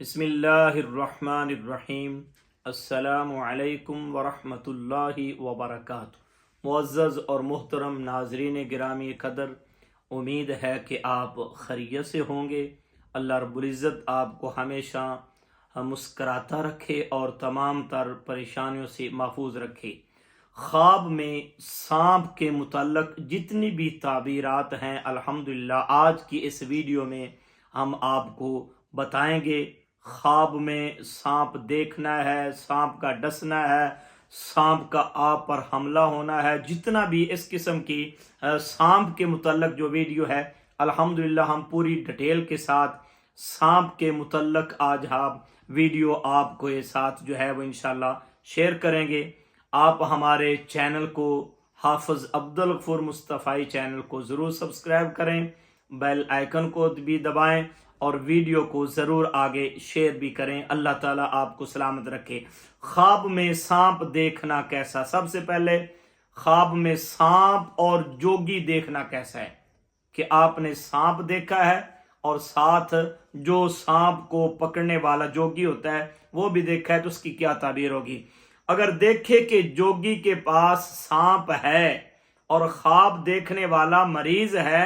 بسم اللہ الرحمن الرحیم۔ السلام علیکم ورحمۃ اللہ وبرکاتہ۔ معزز اور محترم ناظرین گرامی قدر، امید ہے کہ آپ خیریت سے ہوں گے۔ اللہ رب العزت آپ کو ہمیشہ مسکراتا رکھے اور تمام تر پریشانیوں سے محفوظ رکھے۔ خواب میں سانپ کے متعلق جتنی بھی تعبیرات ہیں، الحمدللہ آج کی اس ویڈیو میں ہم آپ کو بتائیں گے۔ خواب میں سانپ دیکھنا ہے، سانپ کا ڈسنا ہے، سانپ کا آپ پر حملہ ہونا ہے، جتنا بھی اس قسم کی سانپ کے متعلق جو ویڈیو ہے، الحمدللہ ہم پوری ڈیٹیل کے ساتھ سانپ کے متعلق آج ویڈیو آپ کو یہ ساتھ جو ہے وہ انشاءاللہ شیئر کریں گے۔ آپ ہمارے چینل کو، حافظ عبدالغفور مصطفی چینل کو ضرور سبسکرائب کریں، بیل آئیکن کو بھی دبائیں اور ویڈیو کو ضرور آگے شیئر بھی کریں۔ اللہ تعالیٰ آپ کو سلامت رکھے۔ خواب میں سانپ دیکھنا کیسا؟ سب سے پہلے خواب میں سانپ اور جوگی دیکھنا کیسا ہے کہ آپ نے سانپ دیکھا ہے اور ساتھ جو سانپ کو پکڑنے والا جوگی ہوتا ہے وہ بھی دیکھا ہے، تو اس کی کیا تعبیر ہوگی؟ اگر دیکھے کہ جوگی کے پاس سانپ ہے اور خواب دیکھنے والا مریض ہے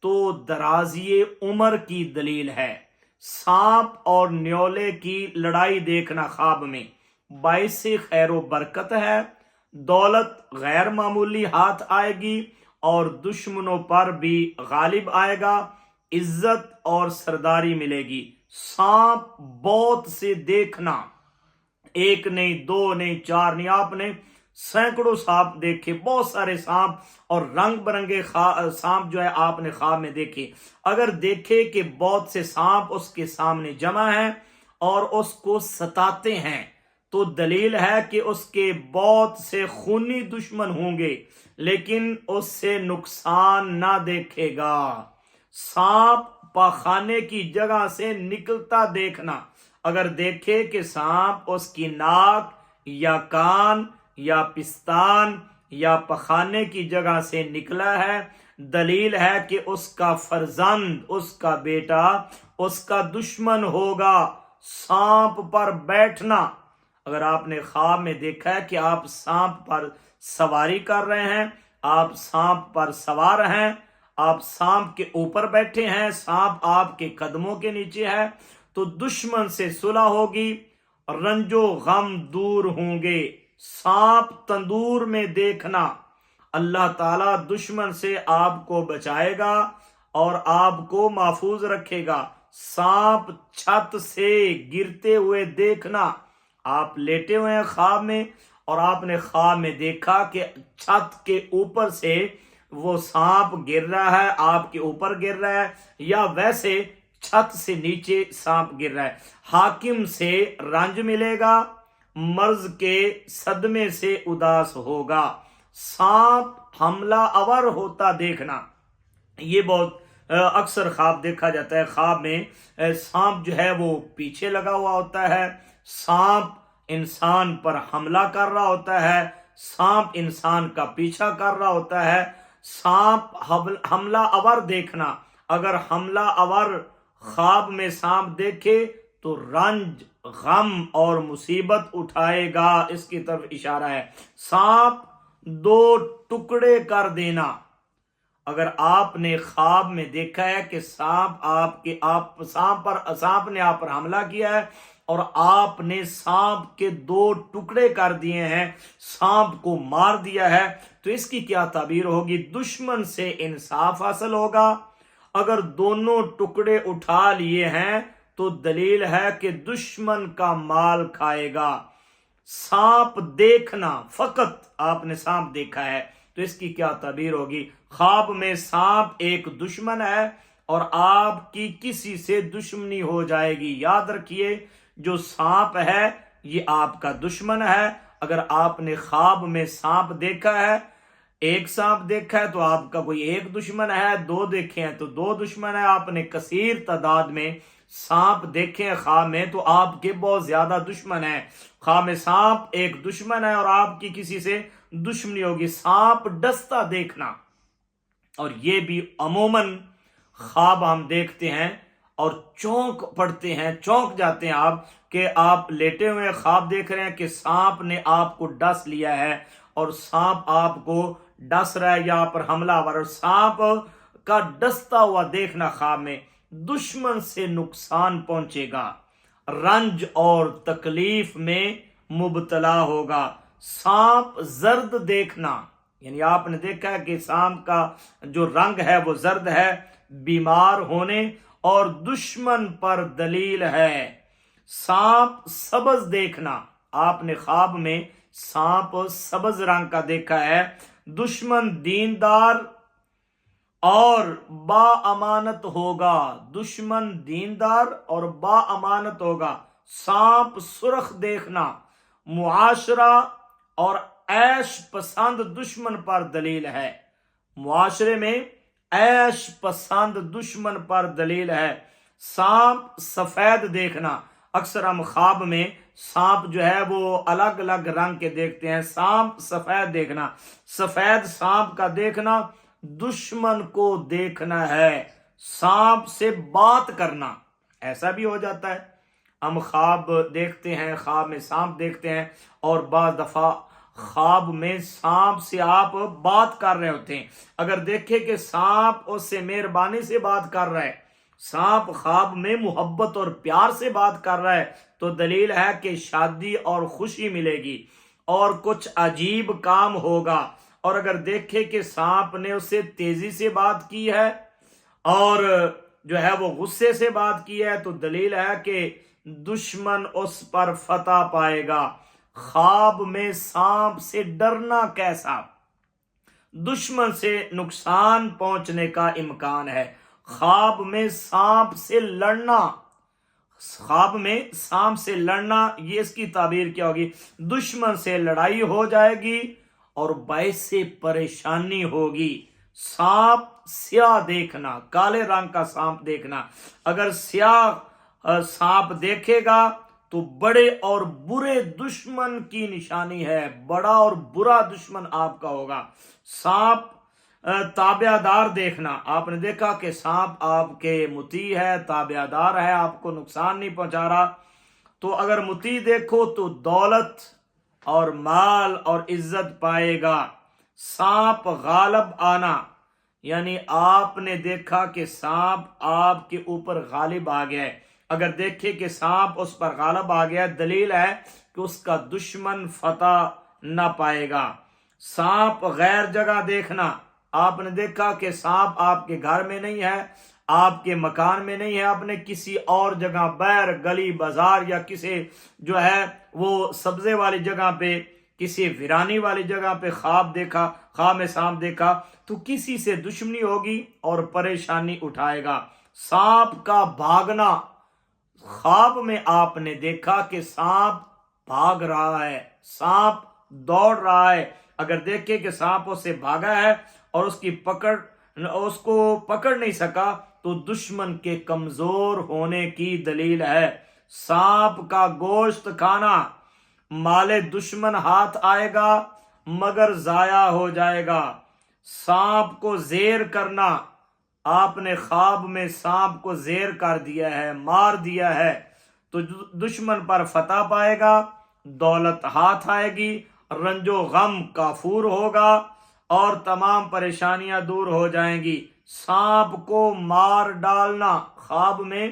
تو درازی عمر کی دلیل ہے۔ سانپ اور نیولے کی لڑائی دیکھنا خواب میں باعث خیر و برکت ہے، دولت غیر معمولی ہاتھ آئے گی اور دشمنوں پر بھی غالب آئے گا، عزت اور سرداری ملے گی۔ سانپ بہت سے دیکھنا، ایک نہیں، دو نہیں، چار نہیں، آپ نے سینکڑوں سانپ دیکھے، بہت سارے سانپ اور رنگ برنگے سانپ جو ہے آپ نے خواب میں دیکھے۔ اگر دیکھے کہ بہت سے سانپ اس کے سامنے جمع ہیں اور اس کو ستاتے ہیں تو دلیل ہے کہ اس کے بہت سے خونی دشمن ہوں گے، لیکن اس سے نقصان نہ دیکھے گا۔ سانپ پاخانے کی جگہ سے نکلتا دیکھنا، اگر دیکھے کہ سانپ اس کی ناک یا کان یا پستان یا پخانے کی جگہ سے نکلا ہے، دلیل ہے کہ اس کا فرزند، اس کا بیٹا اس کا دشمن ہوگا۔ سانپ پر بیٹھنا، اگر آپ نے خواب میں دیکھا ہے کہ آپ سانپ پر سواری کر رہے ہیں، آپ سانپ پر سوار ہیں، آپ سانپ کے اوپر بیٹھے ہیں، سانپ آپ کے قدموں کے نیچے ہے، تو دشمن سے صلح ہوگی، رنج و غم دور ہوں گے۔ سانپ تندور میں دیکھنا، اللہ تعالیٰ دشمن سے آپ کو بچائے گا اور آپ کو محفوظ رکھے گا۔ سانپ چھت سے گرتے ہوئے دیکھنا، آپ لیٹے ہوئے ہیں خواب میں اور آپ نے خواب میں دیکھا کہ چھت کے اوپر سے وہ سانپ گر رہا ہے، آپ کے اوپر گر رہا ہے، یا ویسے چھت سے نیچے سانپ گر رہا ہے۔ حاکم سے رنج ملے گا، مرض کے صدمے سے اداس ہوگا۔ سانپ حملہ آور ہوتا دیکھنا، یہ بہت اکثر خواب دیکھا جاتا ہے۔ خواب میں سانپ جو ہے وہ پیچھے لگا ہوا ہوتا ہے، سانپ انسان پر حملہ کر رہا ہوتا ہے، سانپ انسان کا پیچھا کر رہا ہوتا ہے۔ سانپ حملہ آور دیکھنا، اگر حملہ آور خواب میں سانپ دیکھے تو رنج، غم اور مصیبت اٹھائے گا، اس کی طرف اشارہ ہے۔ سانپ دو ٹکڑے کر دینا، اگر آپ نے خواب میں دیکھا ہے کہ سانپ نے آپ پر حملہ کیا ہے اور آپ نے سانپ کے دو ٹکڑے کر دیے ہیں، سانپ کو مار دیا ہے، تو اس کی کیا تعبیر ہوگی؟ دشمن سے انصاف حاصل ہوگا۔ اگر دونوں ٹکڑے اٹھا لیے ہیں تو دلیل ہے کہ دشمن کا مال کھائے گا۔ سانپ دیکھنا، فقط آپ نے سانپ دیکھا ہے تو اس کی کیا تعبیر ہوگی؟ خواب میں سانپ ایک دشمن ہے اور آپ کی کسی سے دشمنی ہو جائے گی۔ یاد رکھیے، جو سانپ ہے یہ آپ کا دشمن ہے۔ اگر آپ نے خواب میں سانپ دیکھا ہے، ایک سانپ دیکھا ہے تو آپ کا کوئی ایک دشمن ہے، دو دیکھے ہیں تو دو دشمن ہے، آپ نے کثیر تعداد میں سانپ دیکھے ہیں خواب میں تو آپ کے بہت زیادہ دشمن ہیں۔ خواب میں سانپ ایک دشمن ہے اور آپ کی کسی سے دشمنی ہوگی۔ سانپ ڈستا دیکھنا، اور یہ بھی عموماً خواب ہم دیکھتے ہیں اور چونک پڑتے ہیں، چونک جاتے ہیں آپ کہ آپ لیٹے ہوئے خواب دیکھ رہے ہیں کہ سانپ نے آپ کو ڈس لیا ہے اور سانپ آپ کو ڈس رہا ہے یا آپ پر حملہ آور، اور سانپ کا ڈستا ہوا دیکھنا خواب میں دشمن سے نقصان پہنچے گا، رنج اور تکلیف میں مبتلا ہوگا۔ سانپ زرد دیکھنا، یعنی آپ نے دیکھا ہے کہ سانپ کا جو رنگ ہے وہ زرد ہے، بیمار ہونے اور دشمن پر دلیل ہے۔ سانپ سبز دیکھنا، آپ نے خواب میں سانپ سبز رنگ کا دیکھا ہے، دشمن دیندار اور با امانت ہوگا، دشمن دیندار اور با امانت ہوگا۔ سانپ سرخ دیکھنا، معاشرہ اور عیش پسند دشمن پر دلیل ہے، معاشرے میں عیش پسند دشمن پر دلیل ہے۔ سانپ سفید دیکھنا، اکثر ہم خواب میں سانپ جو ہے وہ الگ الگ رنگ کے دیکھتے ہیں، سانپ سفید دیکھنا، سفید سانپ کا دیکھنا دشمن کو دیکھنا ہے۔ سانپ سے بات کرنا، ایسا بھی ہو جاتا ہے ہم خواب دیکھتے ہیں، خواب میں سانپ دیکھتے ہیں اور بعض دفعہ خواب میں سانپ سے آپ بات کر رہے ہوتے ہیں، اگر دیکھیں کہ سانپ اس سے مہربانی سے بات کر رہا ہے، سانپ خواب میں محبت اور پیار سے بات کر رہا ہے، تو دلیل ہے کہ شادی اور خوشی ملے گی اور کچھ عجیب کام ہوگا۔ اور اگر دیکھیں کہ سانپ نے اس سے تیزی سے بات کی ہے اور جو ہے وہ غصے سے بات کی ہے، تو دلیل ہے کہ دشمن اس پر فتح پائے گا۔ خواب میں سانپ سے ڈرنا کیسا؟ دشمن سے نقصان پہنچنے کا امکان ہے۔ خواب میں سانپ سے لڑنا، خواب میں سانپ سے لڑنا، یہ اس کی تعبیر کیا ہوگی؟ دشمن سے لڑائی ہو جائے گی اور باعث پریشانی ہوگی۔ سانپ سیاہ دیکھنا، کالے رنگ کا سانپ دیکھنا، اگر سیاہ سانپ دیکھے گا تو بڑے اور برے دشمن کی نشانی ہے، بڑا اور برا دشمن آپ کا ہوگا۔ سانپ تابع دار دیکھنا، آپ نے دیکھا کہ سانپ آپ کے مطیع ہے، تابع دار ہے، آپ کو نقصان نہیں پہنچا رہا، تو اگر مطیع دیکھو تو دولت اور مال اور عزت پائے گا۔ سانپ غالب آنا، یعنی آپ نے دیکھا کہ سانپ آپ کے اوپر غالب آ گیا ہے، اگر دیکھے کہ سانپ اس پر غالب آ گیا، دلیل ہے کہ اس کا دشمن فتح نہ پائے گا۔ سانپ غیر جگہ دیکھنا، آپ نے دیکھا کہ سانپ آپ کے گھر میں نہیں ہے، آپ کے مکان میں نہیں ہے، آپ نے کسی اور جگہ بیر گلی بازار یا کسی جو ہے وہ سبزے والی جگہ پہ، کسی ویرانی والی جگہ پہ خواب دیکھا، خواب میں سانپ دیکھا، تو کسی سے دشمنی ہوگی اور پریشانی اٹھائے گا۔ سانپ کا بھاگنا، خواب میں آپ نے دیکھا کہ سانپ بھاگ رہا ہے، سانپ دوڑ رہا ہے، اگر دیکھے کہ سانپ اس سے بھاگا ہے اور اس کو پکڑ نہیں سکا تو دشمن کے کمزور ہونے کی دلیل ہے۔ سانپ کا گوشت کھانا، مال دشمن ہاتھ آئے گا مگر ضائع ہو جائے گا۔ سانپ کو زیر کرنا، آپ نے خواب میں سانپ کو زیر کر دیا ہے، مار دیا ہے، تو دشمن پر فتح پائے گا، دولت ہاتھ آئے گی، رنج و غم کافور ہوگا اور تمام پریشانیاں دور ہو جائیں گی۔ سانپ کو مار ڈالنا، خواب میں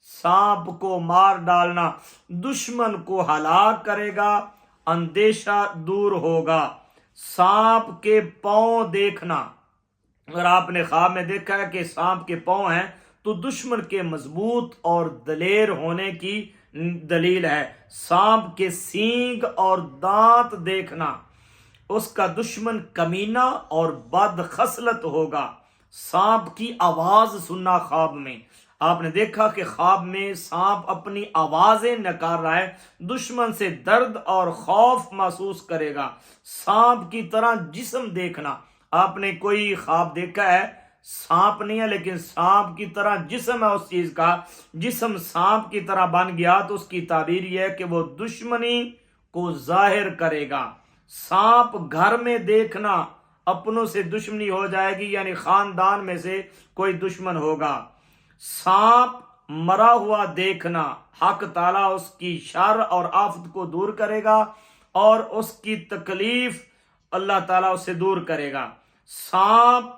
سانپ کو مار ڈالنا دشمن کو ہلاک کرے گا، اندیشہ دور ہوگا۔ سانپ کے پاؤں دیکھنا، اگر آپ نے خواب میں دیکھا ہے کہ سانپ کے پاؤں ہیں تو دشمن کے مضبوط اور دلیر ہونے کی دلیل ہے۔ سانپ کے سینگ اور دانت دیکھنا، اس کا دشمن کمینہ اور بد خصلت ہوگا۔ سانپ کی آواز سننا، خواب میں آپ نے دیکھا کہ خواب میں سانپ اپنی آوازیں نکال رہا ہے، دشمن سے درد اور خوف محسوس کرے گا۔ سانپ کی طرح جسم دیکھنا، آپ نے کوئی خواب دیکھا ہے، سانپ نہیں ہے لیکن سانپ کی طرح جسم ہے، اس چیز کا جسم سانپ کی طرح بن گیا تو اس کی تعبیر یہ ہے کہ وہ دشمنی کو ظاہر کرے گا۔ سانپ گھر میں دیکھنا، اپنوں سے دشمنی ہو جائے گی، یعنی خاندان میں سے کوئی دشمن ہوگا۔ سانپ مرا ہوا دیکھنا، حق تعالیٰ اس کی شر اور آفت کو دور کرے گا اور اس کی تکلیف اللہ تعالیٰ اسے دور کرے گا۔ سانپ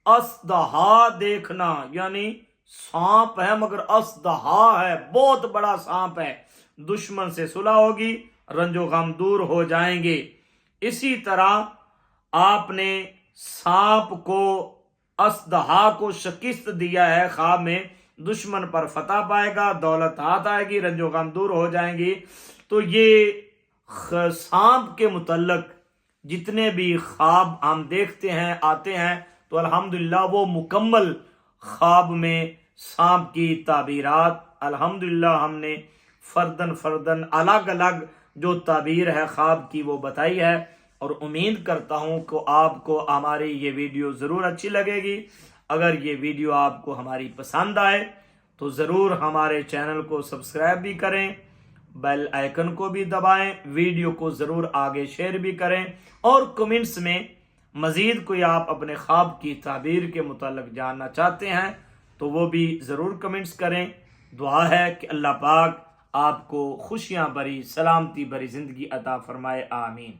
اژدہا دیکھنا، یعنی سانپ ہے مگر اژدہا ہے، بہت بڑا سانپ ہے، دشمن سے صلح ہوگی، رنج و غم دور ہو جائیں گے۔ اسی طرح آپ نے سانپ کو، اژدہا کو شکست دیا ہے خواب میں، دشمن پر فتح پائے گا، دولت ہاتھ آئے گی، رنج و غم دور ہو جائیں گی۔ تو یہ سانپ کے متعلق جتنے بھی خواب ہم دیکھتے ہیں آتے ہیں تو الحمدللہ وہ مکمل خواب میں سانپ کی تعبیرات الحمدللہ ہم نے فردن الگ الگ جو تعبیر ہے خواب کی وہ بتائی ہے، اور امید کرتا ہوں کہ آپ کو ہماری یہ ویڈیو ضرور اچھی لگے گی۔ اگر یہ ویڈیو آپ کو ہماری پسند آئے تو ضرور ہمارے چینل کو سبسکرائب بھی کریں، بیل آئیکن کو بھی دبائیں، ویڈیو کو ضرور آگے شیئر بھی کریں، اور کمنٹس میں مزید کوئی آپ اپنے خواب کی تعبیر کے متعلق جاننا چاہتے ہیں تو وہ بھی ضرور کمنٹس کریں۔ دعا ہے کہ اللہ پاک آپ کو خوشیاں بھری، سلامتی بھری زندگی عطا فرمائے، آمین۔